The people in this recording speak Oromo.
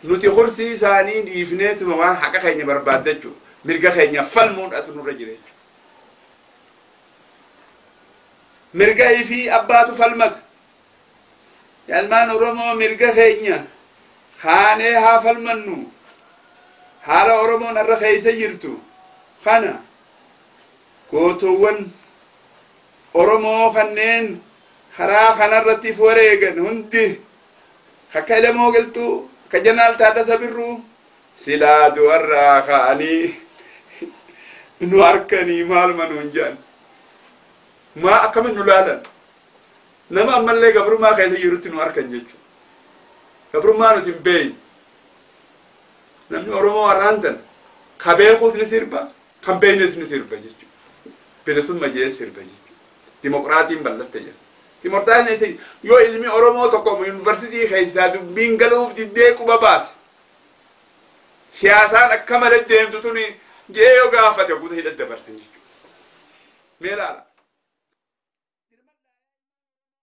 nuti kursi isaanii dhiifneetuma waan haqa keenya barbaadachuu mirga keenya falmuun atunurra jira jechuudha. mirga fi abbaatu falmata. Ilmaan Oromoo mirga keenya haanee haa falmannu. haala Oromoon irra keessa jirtu kana gootuwwan Oromoo kanneen karaa kanarratti wareegan hundi akka Ilamoo Qilxuu akka Jeneraal Taaddasee Birruu silaa du'arraa ka'anii nu harkanii maaluma nuun jedhan maa akkamiin nu laalan nama ammallee gabrummaa keessa jirutti nu harkan jechuudha. Gabrummaa nuti hin beeyne namni Oromoo warraantan ka beekuus ni sirba kan beeynes ni sirba jechuudha. Bilisummaa jee sirba jechuudha. Dimokiraatiin ballatte jira. Dimokiraatiin yoo ilmi Oromoo tokko yuunivarsiitii keessaa dubbiin galuuf diddee quba baase siyaasaan akka malee deemtu tuni jee yoo gaafate guutuu hidha dabarsan jechuudha. Mee laala.